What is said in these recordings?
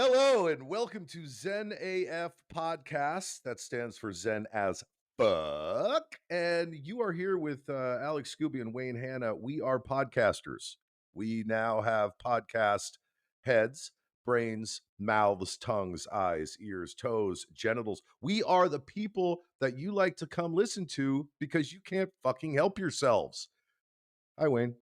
Hello and welcome to Zen AF Podcast. That stands for Zen as fuck. And you are here with Alex Skuby and Wayne Hanna. We are podcasters. We now have podcast heads, brains, mouths, tongues, eyes, ears, toes, genitals. We are the people that you like to come listen to because you can't fucking help yourselves. Hi, Wayne.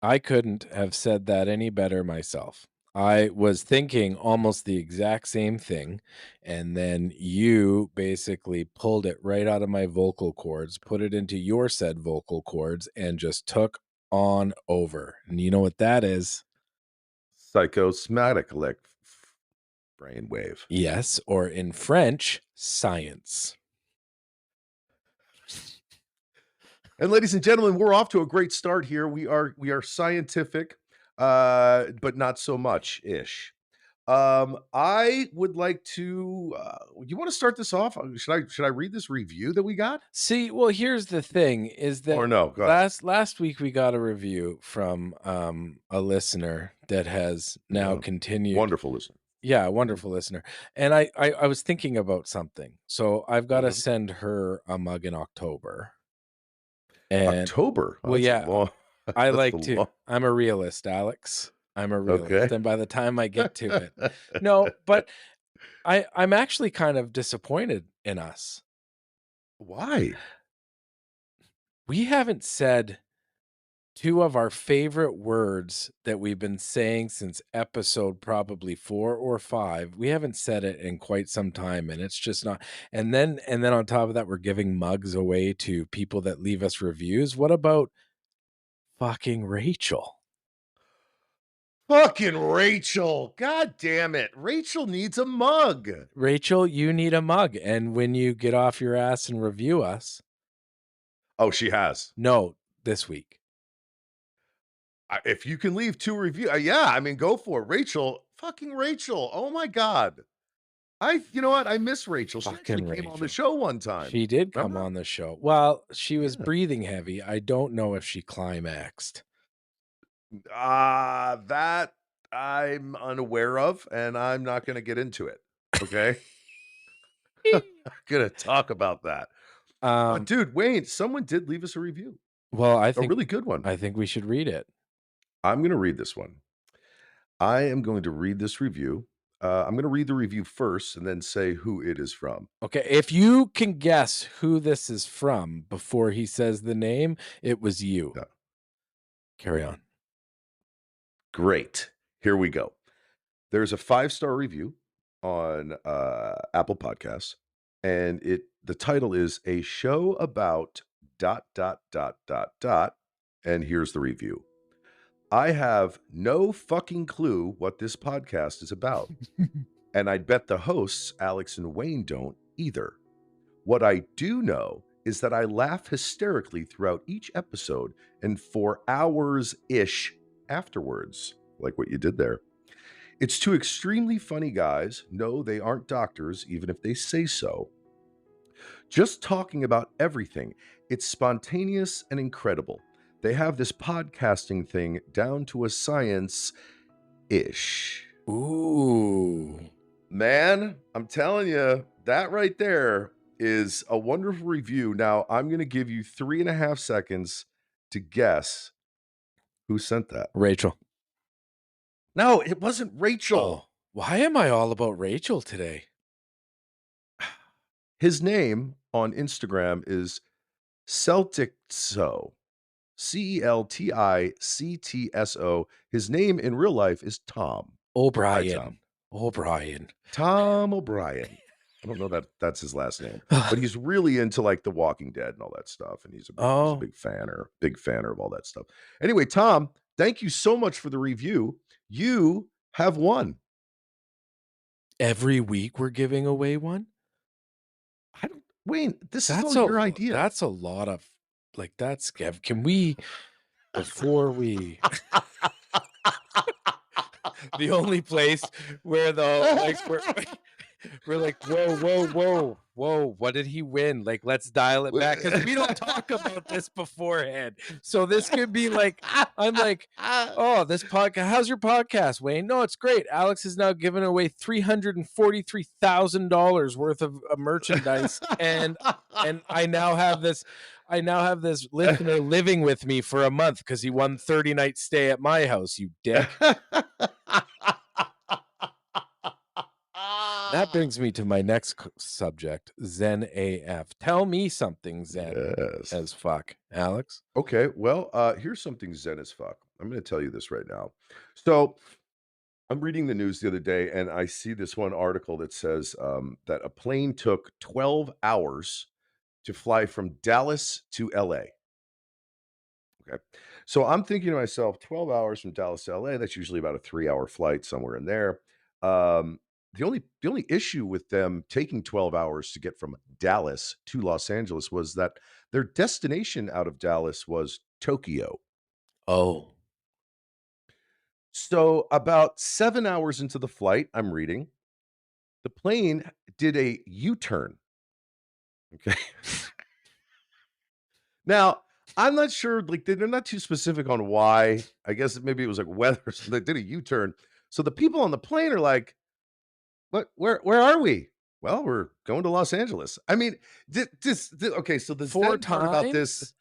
I couldn't have said that any better myself. I was thinking almost the exact same thing, and then you basically pulled it right out of my vocal cords, put it into your said vocal cords, and just took on over. And you know what that is? Psychosomatic brainwave. Yes, or in French, science. And ladies and gentlemen, we're off to a great start here. We are scientific, but not so much ish. I would like to. You want to start this off? Should I read this review that we got, See, well, here's the thing is that or no? Go ahead. last week we got a review from a listener that has now Yeah. continued. Wonderful listener. Yeah, a wonderful listener. And I was thinking about something. So I've got to Mhm. send her a mug in October. And October. Oh, well, that's a yeah, long. I That's a like to. long. I'm a realist, Alex. I'm a realist. Okay. And by the time I get to it, no, but I'm actually kind of disappointed in us. Why? We haven't said two of our favorite words that we've been saying since episode probably 4 or 5. We haven't said it in quite some time, and it's just not. And then on top of that, we're giving mugs away to people that leave us reviews. What about fucking Rachel? Fucking Rachel. God damn it. Rachel needs a mug. Rachel, you need a mug. And when you get off your ass and review us, Oh, she has. no, this week. If you can leave 2 review yeah, I mean, go for it. Rachel, fucking Rachel. Oh my god. You know what? I miss Rachel. She actually Fucking came on the Rachel. show one time. She did come Remember? on the show. Well, she was Yeah. breathing heavy. I don't know if she climaxed. That I'm unaware of, and I'm not gonna get into it. Okay? Gonna talk about that. But Um, dude, Wayne, someone did leave us a review. well, A really good one. I think we should read it. I'm gonna read this one. I am going to read this review. I'm gonna read the review first and then say who it is from. Okay, if you can guess who this is from before he says the name, it was you. Yeah. Carry on. Great. Here we go. There's a 5-star review on Apple Podcasts, and the title is A Show About ... And here's the review. I have no fucking clue what this podcast is about, and I'd bet the hosts, Alex and Wayne, don't either. What I do know is that I laugh hysterically throughout each episode and for hours-ish afterwards, like what you did there. It's two extremely funny guys. No, they aren't doctors, even if they say so. Just talking about everything. It's spontaneous and incredible. They have this podcasting thing down to a science-ish. Ooh. Man, I'm telling you, that right there is a wonderful review. Now, I'm going to give you 3.5 seconds to guess who sent that. Rachel. No, it wasn't Rachel. Oh, why am I all about Rachel today? His name on Instagram is Celticso. Celtictso. His name in real life is Tom. Hi, Tom. O'Brien. Tom O'Brien. I don't know that that's his last name, but he's really into like The Walking Dead and all that stuff, and he's a Oh, big fanner of all that stuff. Anyway, Tom, thank you so much for the review. You have won. every week we're giving away one? I don't, Wayne, this is That's all a your idea. that's a lot of like that's can we before we the only place where the like We're like, whoa, whoa, whoa, whoa. What did he win? Like, let's dial it back because we don't talk about this beforehand. So this could be like, I'm like, oh, this podcast. How's your podcast, Wayne? No, it's great. Alex has now given away $343,000 worth of merchandise, and I now have this. I now have this listener living with me for a month because he won 30 nights stay at my house. You dick. That brings me to my next subject, Zen AF. Tell me something Zen Yes. as fuck, Alex. Okay, well, here's something zen as fuck. I'm going to tell you this right now. So, I'm reading the news the other day, and I see this one article that says that a plane took 12 hours to fly from Dallas to LA. Okay. So I'm thinking to myself, 12 hours from Dallas to LA, that's usually about a 3-hour flight somewhere in there. The only issue with them taking 12 hours to get from Dallas to Los Angeles was that their destination out of Dallas was Tokyo. Oh, So about 7 hours into the flight, I'm reading, the plane did a U-turn. Okay. Now, I'm not sure, like, they're not too specific on why. I guess maybe it was like weather, so they did a U-turn. So the people on the plane are like, "What? Where are we?" "Well, we're going to Los Angeles." I mean, okay, so the four Zen part about this, times?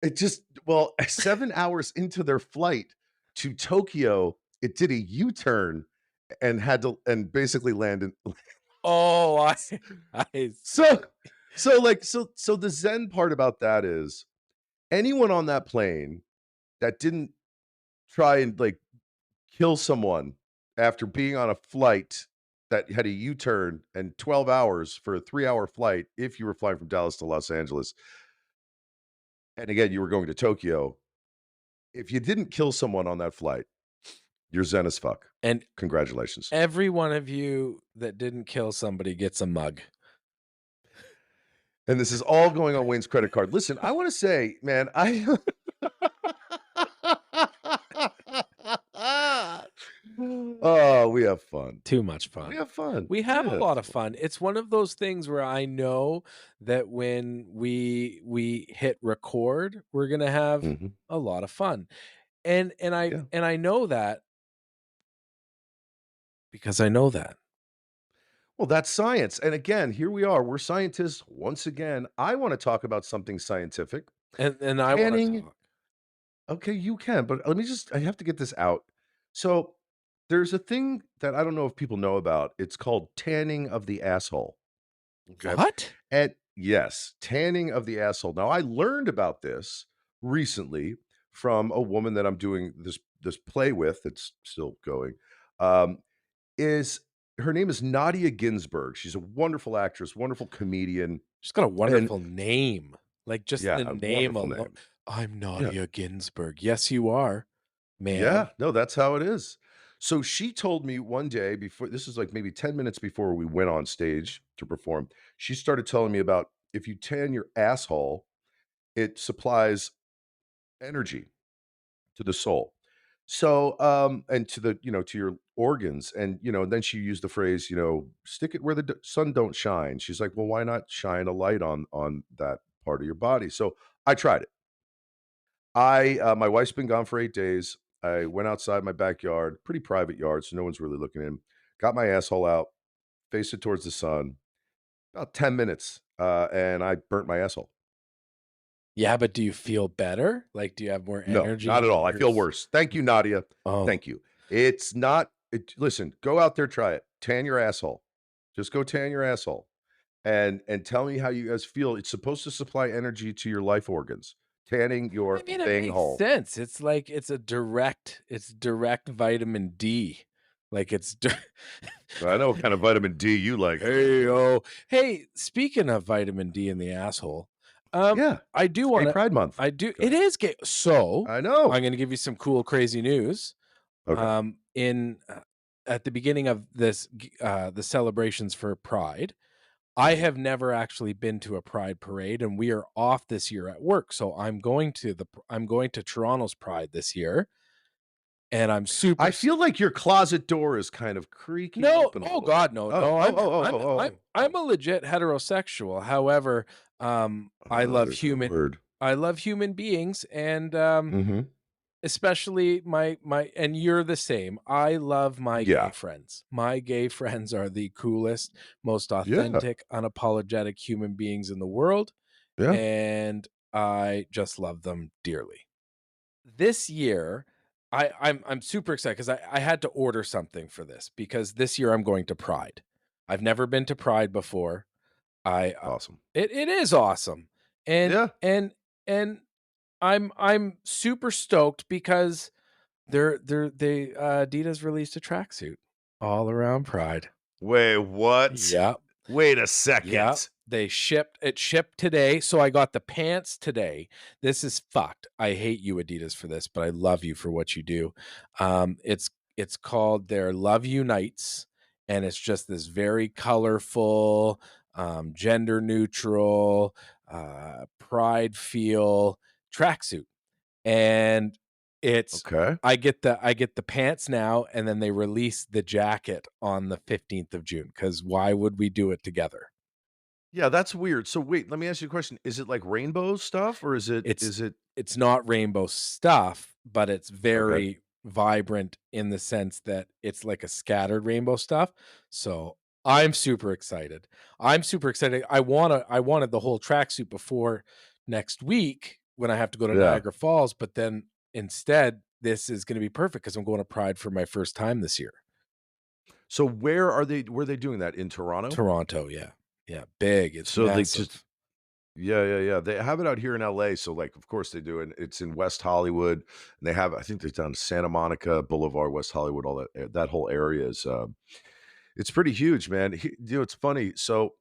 it just well, 7 hours into their flight to Tokyo, it did a U-turn and had to and basically landed. Oh, I So so the Zen part about that is anyone on that plane that didn't try and, like, kill someone after being on a flight that had a U-turn and 12 hours for a 3-hour flight if you were flying from Dallas to Los Angeles, and again, you were going to Tokyo. If you didn't kill someone on that flight, you're zen as fuck. and Congratulations. every one of you that didn't kill somebody gets a mug. And this is all going on Wayne's credit card. Listen, I wanna say, man, I Oh, we have fun. Too much We fun. have fun. We have a Yeah. lot of fun. It's one of those things where I know that when we hit record, we're gonna have Mhm. a lot of fun. Yeah. And I know that because I know that. Well, that's science. And again, here we are. We're scientists once again. I want to talk about something scientific. And I wanna Tanning. talk. Okay, you can, but let me just, I have to get this out. So there's a thing that I don't know if people know about. It's called tanning of the asshole. Okay. What? And yes, tanning of the asshole. Now, I learned about this recently from a woman that I'm doing this play with that's still going. Um, is her name is Nadia Ginsburg. She's a wonderful actress, wonderful comedian, She's got a and wonderful name. Like, just yeah, the a name wonderful alone. name. I'm Yeah. Nadia Ginsburg. Yes, you are, Yeah, ma'am. no, that's how it is. So she told me one day before this is like maybe 10 minutes before we went on stage to perform. She started telling me about if you tan your asshole, it supplies energy to the soul. So, and to the, to your organs. And, then she used the phrase, stick it where the sun don't shine. She's like, well, why not shine a light on that part of your body? So I tried it. My wife's been gone for 8 days. I went outside my backyard, pretty private yard, so no one's really looking in. Got my asshole out, faced it towards the sun. About 10 minutes, and I burnt my asshole. Yeah, but do you feel better? Like, do you have more No, energy not in at all. I your feel worse. Thank you, Nadia. Oh, Thank you. It's not listen, go out there, try it. Tan your asshole. Just go tan your asshole and tell me how you guys feel. It's supposed to supply energy to your life organs. Tanning I your mean, it thing makes hole. sense. It's direct vitamin D. Like, it's I know what kind of vitamin D you like. Hey, oh. Hey, speaking of vitamin D in the asshole, Yeah, I do it's Gay wanna Pride Month. I do Go it ahead. is gay. So, I know. I'm gonna give you some cool, crazy news. Okay. In At the beginning of the celebrations for Pride, I Mhm. have never actually been to a Pride parade, and we are off this year at work, so I'm going to Toronto's Pride this year, and I'm super I feel like your closet door is kind of creaking No, open a oh little bit. god, no, Oh, no, oh, oh, oh, oh, I'm a legit heterosexual. However, oh, there's that word. I love human beings, and, Mhm. especially my and you're the same. I love my gay Yeah. friends. My gay friends are the coolest, most Yeah. authentic, unapologetic human beings in the world, Yeah. and I just love them dearly. This year, I'm super excited because I had to order something for this because this year I'm going to Pride. I've never been to Pride before. I Awesome. it is awesome. And Yeah. and and I'm super stoked because Adidas released a tracksuit all around Pride. Wait, what? Yep. Wait a Yep. second. It shipped today, so I got the pants today. This is fucked. I hate you, Adidas, for this, but I love you for what you do. It's called their Love Unites, and it's just this very colorful, gender neutral, pride feel tracksuit. And it's Okay. I get the pants now, and then they release the jacket on the 15th of June. Because why would we do it together? Yeah, that's weird. So wait, let me ask you a question. Is it like rainbow stuff or is it It's is it it's not rainbow stuff, but it's okay. very vibrant in the sense that it's like a scattered rainbow stuff. So, I'm super excited. I'm super excited. I wanted the whole tracksuit before next week when I have to go to Yeah. Niagara Falls, but then instead, this is gonna be perfect because 'cause I'm going to Pride for my first time this year. So where are they doing that? In Toronto? Toronto, yeah. Yeah, big, it's So they just massive. yeah, yeah, yeah. They have it out here in LA, so like of course they do, and it's in West Hollywood, and they have I think they've done Santa Monica Boulevard, West Hollywood, all that whole area is it's pretty huge, man. It's funny. So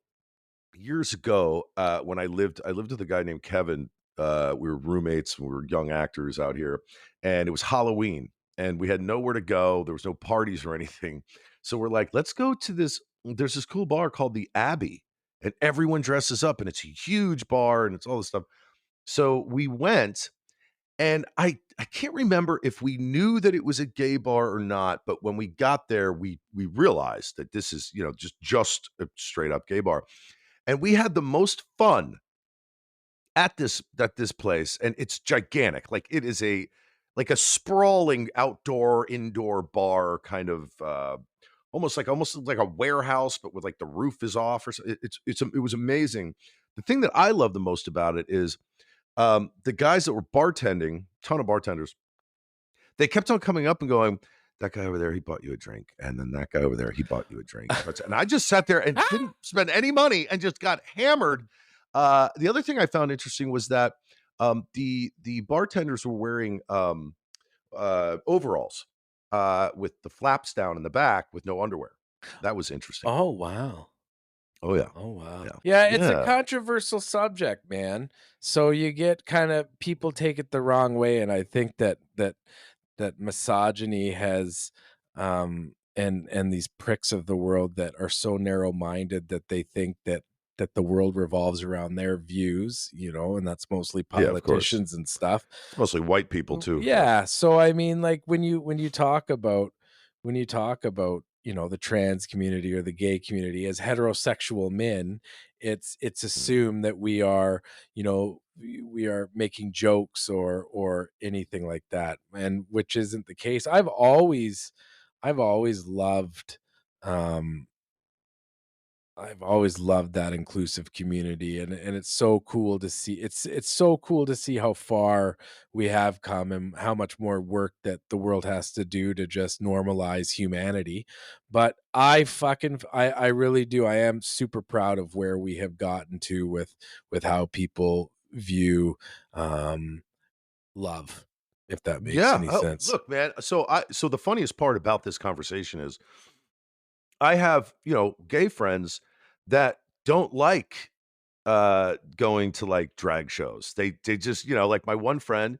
years ago, when I lived with a guy named Kevin. We were roommates, we were young actors out here, and it was Halloween, and we had nowhere to go. There was no parties or anything, so we're like, let's go to this. There's this cool bar called the Abbey, and everyone dresses up, and it's a huge bar, and it's all this stuff. So we went, and I can't remember if we knew that it was a gay bar or not, but when we got there, we realized that this is just a straight up gay bar, and we had the most fun at this place, and it's gigantic. Like it is a sprawling outdoor indoor bar kind of almost like a warehouse, but with like the roof is off or so. It was amazing. The thing that I love the most about it is the guys that were bartending, ton of bartenders, they kept on coming up and going, "That guy over there, he bought you a drink, and then that guy over there, he bought you a drink." And I just sat there and didn't spend any money and just got hammered. The other thing I found interesting was that the bartenders were wearing overalls with the flaps down in the back with no underwear. That was interesting. Oh, wow. Oh yeah, Oh, wow. yeah, Yeah, it's a yeah, controversial subject, man. So you get kinda people take it the wrong way, and I think that misogyny has, and these pricks of the world that are so narrow-minded that they think that the world revolves around their views, and that's mostly yeah. Of course, politicians and stuff. it's mostly white people too. Yes. Yeah, so I mean, like, when you talk about the trans community or the gay community as heterosexual men, it's Mhm. assumed that we are making jokes or anything like that, and which isn't the case. I've always loved, um I've always loved that inclusive community, and it's so cool to see it's so cool to see how far we have come and how much more work that the world has to do to just normalize humanity. But I really do. I am super proud of where we have gotten to with how people view love, if that makes Yeah. any Oh, sense. look, man. So the funniest part about this conversation is I have, gay friends that don't like going to like drag shows. They just, like my one friend,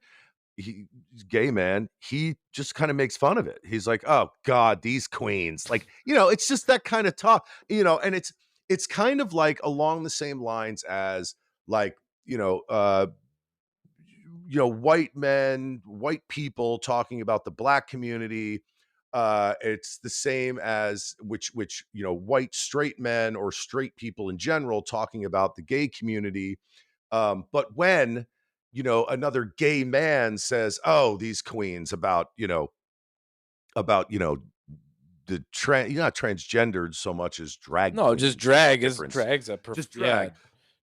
he's gay man, he just kind of makes fun of it. He's like, "Oh god, these queens." Like, it's just that kind of talk, and it's kind of like along the same lines as like, you know, uh white men, white people talking about the black community. It's the same as which white straight men or straight people in general talking about the gay community. But when another gay man says, "Oh, these queens about the you're not transgendered so much as drag No, just queens. There's a difference. drag's a Just yeah. drag.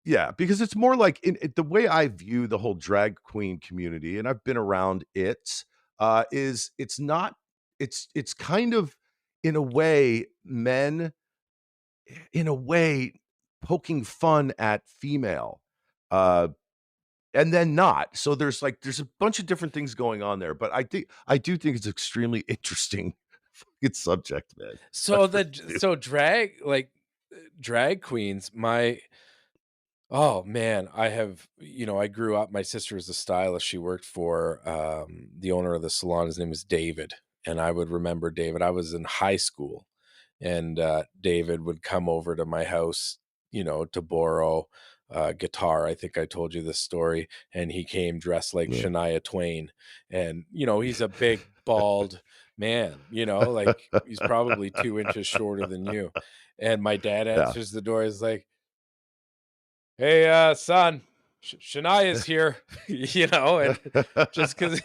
Yeah, because it's more like the way I view the whole drag queen community, and I've been around it, is it's not it's kind of in a way men in a way poking fun at female, uh, and then not. So there's a bunch of different things going on there, but I do think it's extremely interesting fucking subject, man. I So really do. drag queens, oh man, I grew up, my sister was a stylist. She worked for the owner of the salon. His name was David. And I would remember David. I was in high school and David would come over to my house, to borrow guitar. I think I told you this story. And he came dressed like Yeah. Shania Twain. And, he's a big, bald man, like he's probably 2 inches shorter than you. And my dad Yeah. answers the door. He's like, "Hey, son, Shania's here," and just because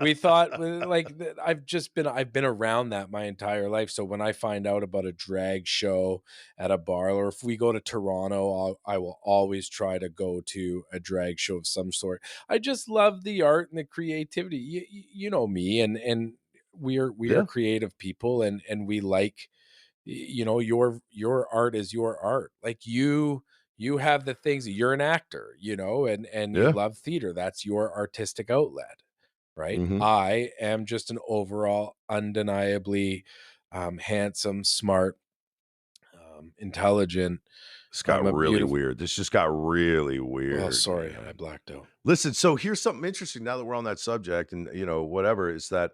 we thought like I've been around that my entire life. So when I find out about a drag show at a bar, or if we go to Toronto, I will always try to go to a drag show of some sort. I just love the art and the creativity. You know me, and we are Yeah. creative people, and we like your art is your art. Like you have the things, you're an actor, and you Yeah. love theater. That's your artistic outlet, right? Mhm. I am just an overall undeniably handsome, smart, intelligent. This I'm got a really beautiful. weird. This just got really Oh, weird, sorry, I man. blacked out. Listen, so here's something interesting now that we're on that subject and, whatever, is that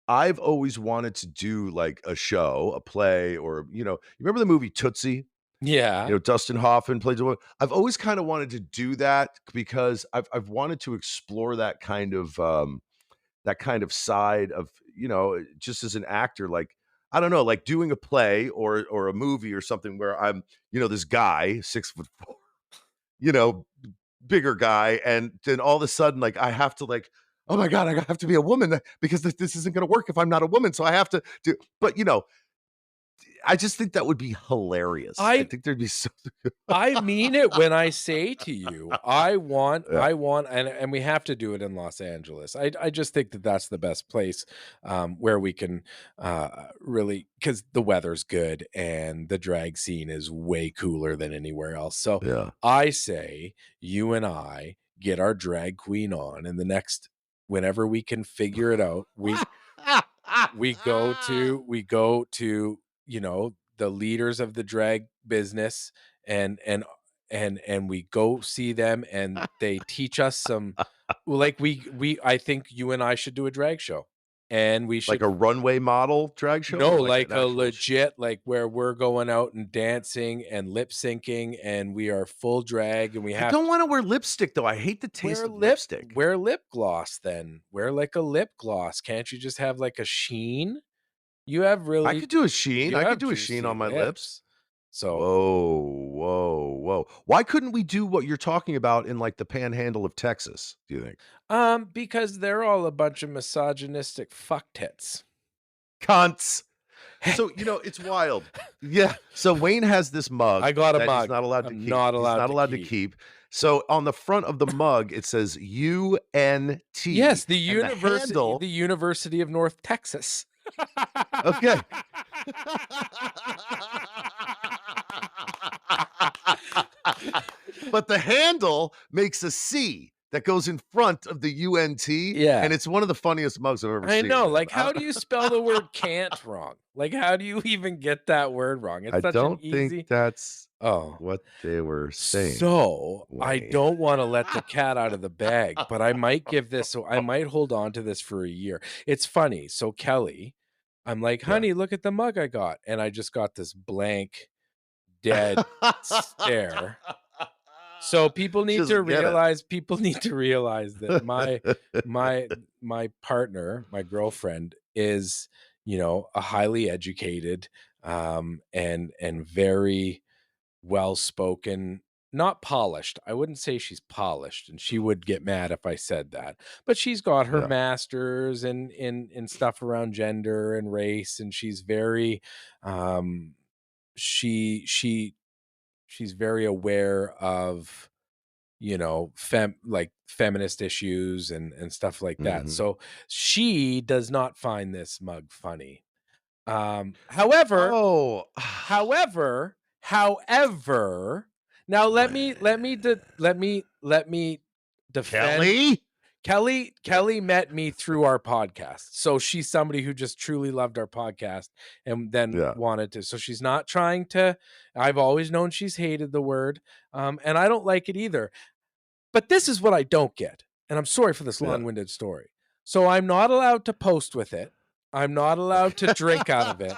I've always wanted to do like a show, a play, or, you remember the movie Tootsie? Yeah, Dustin Hoffman plays a wo I've always kinda wanted to do that because I've wanted to explore that kind of side of, just as an actor, like, I don't know, like doing a play or a movie or something where I'm, this guy, 6'4", you know, bigger guy, and then all of a sudden, like, I have to, like, "Oh my god, I have to be a woman because this isn't gonna work if I'm not a woman, so I have to do." But, I just think that would be hilarious. I I think there'd be so I mean it when I say to you, Yeah, I want, and we have to do it in Los Angeles. I just think that that's the best place, where we can, really, because the weather's good and the drag scene is way cooler than anywhere else. So yeah. I say you and I get our drag queen on, and the next whenever we can figure it out, we go to the leaders of the drag business, and we go see them and they teach us some, well, like we I think you and I should do a drag show, and we Like should, a runway model drag show no, or like an like a actual legit, like where we're going out and dancing and lip syncing and we are full drag and we I have don't to wanna wear lipstick, though. I hate the taste of lipstick. wear lip gloss. Then wear like a lip gloss. Can't you just have like a sheen? You have I really could do a sheen. You I could have do a sheen juicy on my lips. lips. So, Whoa, whoa, whoa. Why couldn't we do what you're talking about in, like, the panhandle of Texas, do you think? because they're all a bunch of misogynistic fuck tits. Cunts. So, it's wild. Yeah. So Wayne has this I mug got a that he's mug. not allowed to I'm keep. not He's allowed not to allowed to keep. keep. So on the front of the mug, it says UNT, Yes, and the The handle. University of North Texas. Okay. But the handle makes a C that goes in front of the UNT, and Yeah. it's one of the funniest mugs I've ever I seen, know, man. like, how do you spell the word "can't" wrong? Like, how do you even get that word wrong? It's I such an don't think easy. that's Oh. what they were saying, So, I Wayne. don't wanna let the cat out of the bag, but I might hold on to this for a year. It's funny, so Kelly, I'm like, Yeah. "Honey, look at the mug I got," and I just got this blank, dead stare. So people She need to doesn't get it. realize that my partner, my girlfriend is, a highly educated, and very well-spoken, not polished. I wouldn't say she's polished, and she would get mad if I said that. But she's got her Yeah. masters in stuff around gender and race, and she's very, um, she she's very aware of, feminist issues and stuff like that. Mhm. So she does not find this mug funny. However, Oh. however, now let me defend Kelly? Yeah. Kelly met me through our podcast. So she's somebody who just truly loved our podcast and then Yeah. wanted to. So she's not trying to. I've always known she's hated the word, and I don't like it either. But this is what I don't get, and I'm sorry for this Yeah. long-winded story. So I'm not allowed to post with it. I'm not allowed to drink out of it,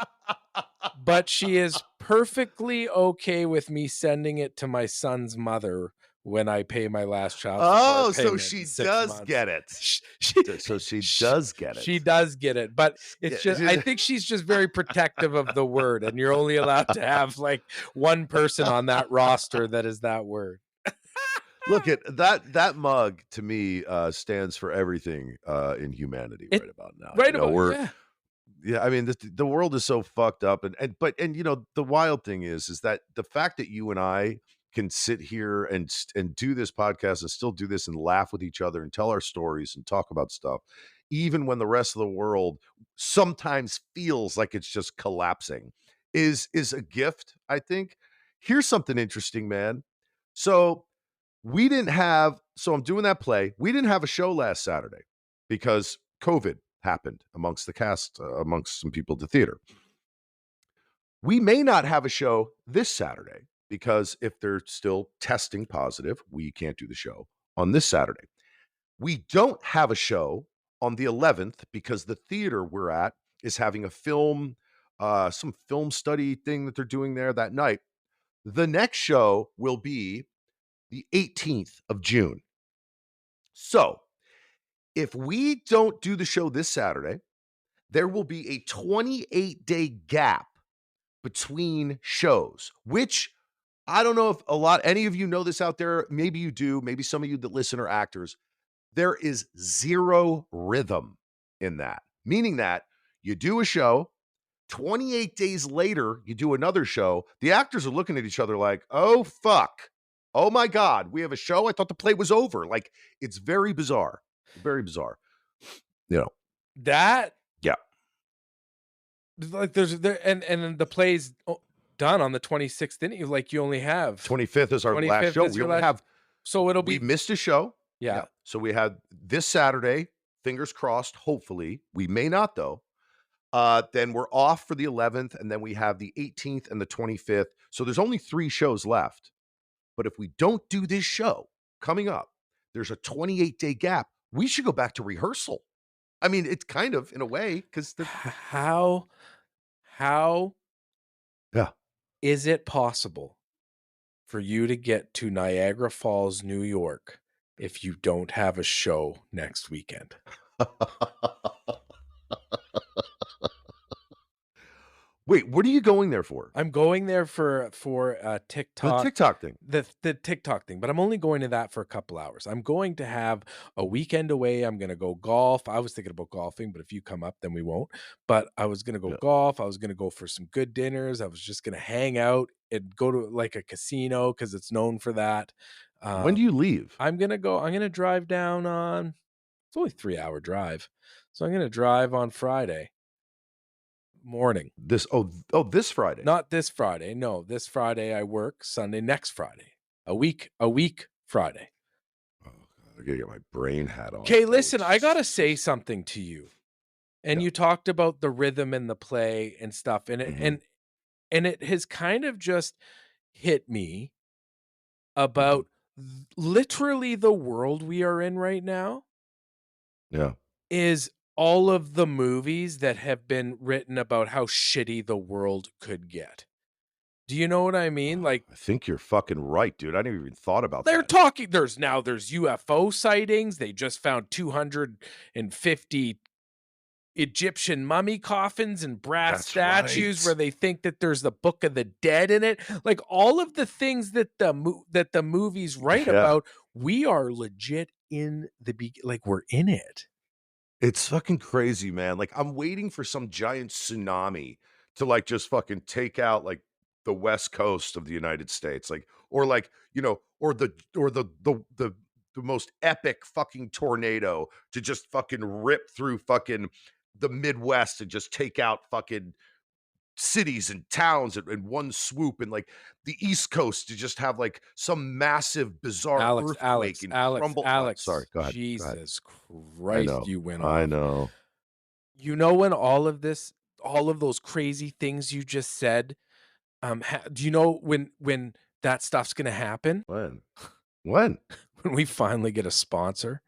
but she is perfectly okay with me sending it to my son's mother when I pay my last child support Oh, so payment in she 6 does months. get it. She So she sh does get she it. does get it, but it's just I Yeah. think she's just very protective of the word, and you're only allowed to have, like, one person on that roster that is that word. Look at that mug to me stands for everything in humanity It right about now. right about We're yeah. yeah, I mean the world is so fucked up and the wild thing is that the fact that you and I can sit here and do this podcast and still do this and laugh with each other and tell our stories and talk about stuff even when the rest of the world sometimes feels like it's just collapsing is a gift, I think. Here's something interesting, man. So I'm doing that play. We didn't have a show last Saturday because COVID happened amongst the cast, amongst some people at the theater. We may not have a show this Saturday because if they're still testing positive, we can't do the show on this Saturday. We don't have a show on the 11th because the theater we're at is having a some film study thing that they're doing there that night. The next show will be the 18th of June. So, if we don't do the show this Saturday, there will be a 28-day gap between shows, which I don't know if any of you know this out there. Maybe you do. Maybe some of you that listen are actors. There is zero rhythm in that, meaning that you do a show, 28 days later, you do another show. The actors are looking at each other like, oh, fuck. Oh my God, we have a show. I thought the play was over. Like, it's very bizarre. Very bizarre. You know, That yeah. like and then the play's done on the 26th, didn't you? Like you only have 25th is our last 25th show. is We your only last, have so it'll we be missed a show. yeah. Yeah. So we had this Saturday, fingers crossed, hopefully. We may not though. Then we're off for the 11th, and then we have the 18th and the 25th. So there's only 3 shows left. But if we don't do this show coming up, there's a 28-day gap. We should go back to rehearsal. I mean, it's kind of in a way because the How yeah. is it possible for you to get to Niagara Falls, New York, if you don't have a show next weekend? Wait, what are you going there for? I'm going there for The TikTok, TikTok thing. the TikTok thing, but I'm only going to that for a couple hours. I'm going to have a weekend away. I'm gonna go golf. I was thinking about golfing, but if you come up, then we won't. But I was gonna go Yeah. golf. I was gonna go for some good dinners. I was just gonna hang out and go to like a casino because it's known for that. When Um, do you leave? I'm gonna drive down on. It's only 3 hour drive, so I'm gonna drive on Friday morning. This Friday. Not this Friday. No, this Friday I work, Sunday next Friday. A week Friday. Oh, God, I gotta get my brain hat on. Okay, Oh, listen, I gotta say something to you. And yeah. you talked about the rhythm in the play and stuff, and it Mhm, and it has kind of just hit me mhm. about literally the world we are in right now Yeah. is all of the movies that have been written about how shitty the world could get. Do you know what I mean? Like, I think you're fucking right, dude. I never even thought about they're that. talking there's UFO sightings. They just found 250 Egyptian mummy coffins and brass That's statues where right. they think that there's the Book of the Dead in it. Like, all of the things that the movies write Yeah. about, we are legit in like, we're in it. It's fucking crazy, man. Like, I'm waiting for some giant tsunami to, like, just fucking take out, like, the West Coast of the United States, like, or, like, or the most epic fucking tornado to just fucking rip through fucking the Midwest and just take out fucking cities and towns in one swoop, and, like, the East Coast to just have, like, some massive, bizarre Alex, earthquake Alex, and Alex, crumble sorry, Alex. go ahead, go ahead. Jesus I Christ, know, you went I off. know. You know when all of those crazy things you just said, do you know when that stuff's gonna happen? When? When? When we finally get a sponsor.